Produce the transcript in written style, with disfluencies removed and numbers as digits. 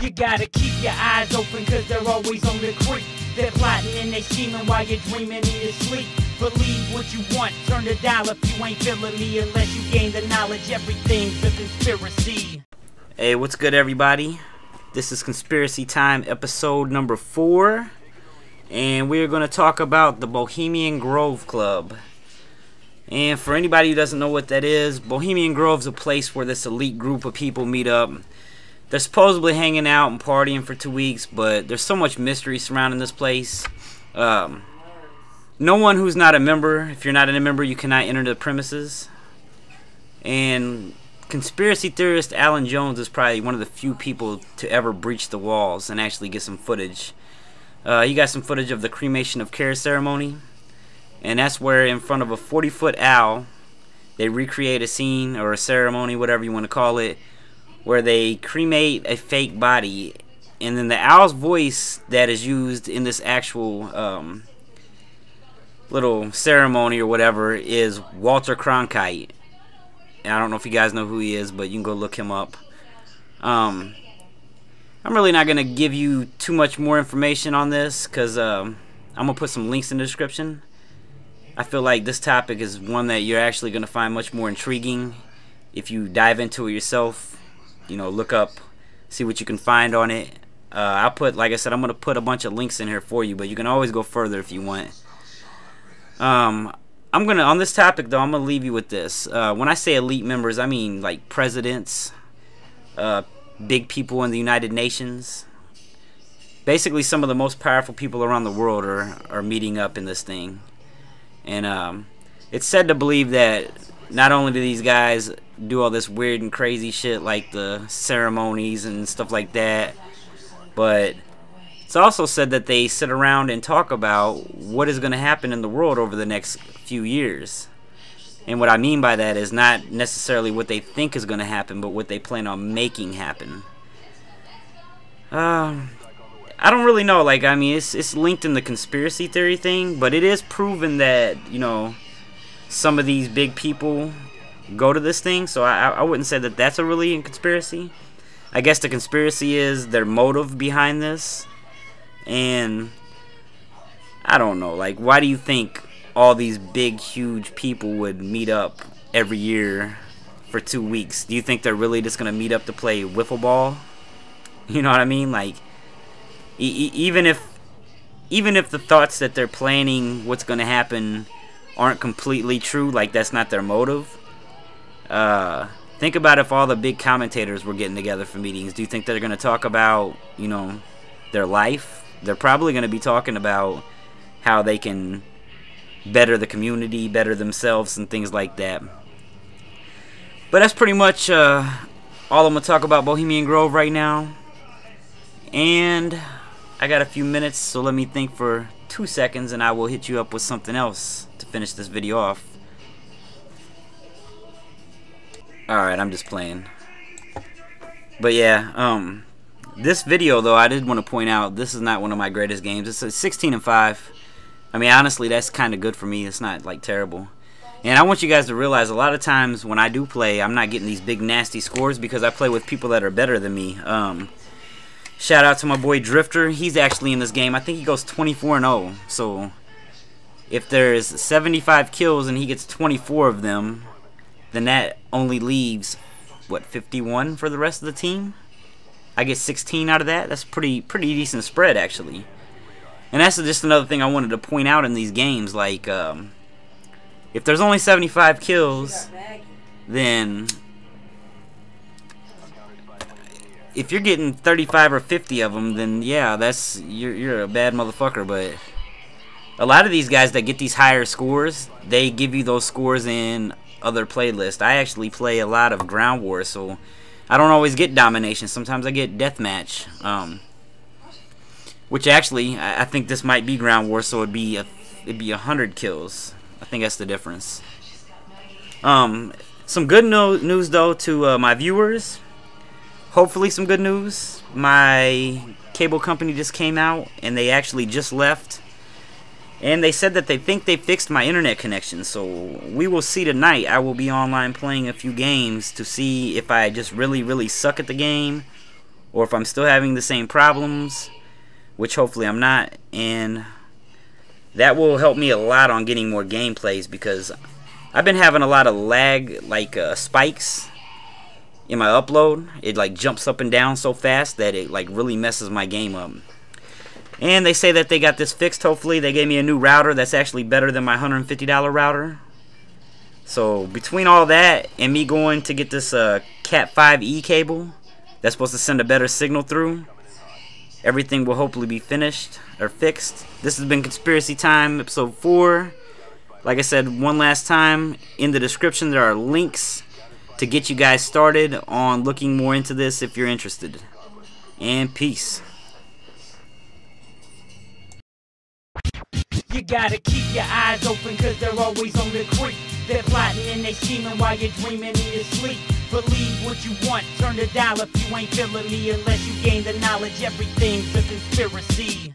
You gotta keep your eyes open, cause they're always on the creep. They're plotting and they scheming while you're dreaming in your sleep. Believe what you want, turn the dial if you ain't feeling me. Unless you gain the knowledge, everything's a conspiracy. Hey, what's good, everybody? This is Conspiracy Time, episode number 4. And we're going to talk about the Bohemian Grove Club. And for anybody who doesn't know what that is, Bohemian Grove's a place where this elite group of people meet up. They're supposedly hanging out and partying for 2 weeks, but there's so much mystery surrounding this place. No one who's not a member, if you're not a member, you cannot enter the premises. And conspiracy theorist Alan Jones is probably one of the few people to ever breach the walls and actually get some footage. You got some footage of the cremation of care ceremony, and that's where in front of a 40-foot owl they recreate a scene or a ceremony, whatever you want to call it, where they cremate a fake body, and then the owl's voice that is used in this actual little ceremony or whatever is Walter Cronkite. And I don't know if you guys know who he is, but you can go look him up. I'm really not going to give you too much more information on this, because I'm going to put some links in the description. I feel like this topic is one that you're actually going to find much more intriguing if you dive into it yourself. You know, look up, see what you can find on it. I'll put, like I said, I'm going to put a bunch of links in here for you, but you can always go further if you want. I'm going to, on this topic though, I'm going to leave you with this. When I say elite members, I mean like presidents, big people in the United Nations. Basically, some of the most powerful people around the world are meeting up in this thing. And it's said to believe that not only do these guys do all this weird and crazy shit like the ceremonies and stuff like that, but it's also said that they sit around and talk about what is going to happen in the world over the next few years. And what I mean by that is not necessarily what they think is going to happen, but what they plan on making happen. I don't really know. Like, I mean, it's linked in the conspiracy theory thing, but it is proven that, you know, some of these big people go to this thing. So I wouldn't say that that's a really conspiracy. I guess the conspiracy is their motive behind this. And I don't know, like, why do you think all these big, huge people would meet up every year for 2 weeks? Do you think they're really just going to meet up to play wiffle ball? You know what I mean? Like, even if the thoughts that they're planning what's going to happen aren't completely true, like that's not their motive, think about if all the big commentators were getting together for meetings. Do you think they're going to talk about, you know, their life? They're probably going to be talking about how they can better the community, better themselves, and things like that. But that's pretty much all I'm going to talk about Bohemian Grove right now. And I got a few minutes, so let me think for 2 seconds, and I will hit you up with something else to finish this video off. Alright, I'm just playing. But yeah, this video though, I did want to point out, this is not one of my greatest games. It's a 16-5. I mean, honestly, that's kind of good for me. It's not like terrible. And I want you guys to realize a lot of times when I do play, I'm not getting these big nasty scores because I play with people that are better than me. Shout out to my boy Drifter. He's actually in this game. I think he goes 24-0. So if there's 75 kills and he gets 24 of them, then that only leaves, what, 51 for the rest of the team? I get 16 out of that. That's pretty decent spread, actually. And that's just another thing I wanted to point out in these games. Like, if there's only 75 kills, then if you're getting 35 or 50 of them, then yeah, that's you're a bad motherfucker. But a lot of these guys that get these higher scores, they give you those scores in other playlists. I actually play a lot of Ground War, so I don't always get domination. Sometimes I get deathmatch, which actually I think this might be Ground War, so it'd be 100 kills. I think that's the difference. Some good news though to my viewers. Hopefully some good news. My cable company just came out, and they actually just left. And they said that they think they fixed my internet connection, so we will see tonight. I will be online playing a few games to see if I just really suck at the game, or if I'm still having the same problems, which hopefully I'm not, and that will help me a lot on getting more gameplays, because I've been having a lot of lag, like spikes in my upload. It like jumps up and down so fast that it like really messes my game up. And they say that they got this fixed. Hopefully they gave me a new router that's actually better than my $150 router. So between all that and me going to get this Cat 5e cable that's supposed to send a better signal through, everything will hopefully be finished or fixed. This has been Conspiracy Time, episode 4. Like I said one last time, in the description there are links to get you guys started on looking more into this if you're interested. And peace. You gotta keep your eyes open, cause they're always on the creep. They're plotting and they scheming while you're dreaming in your sleep. Believe what you want, turn the dial if you ain't feeling me. Unless you gain the knowledge, everything's a conspiracy.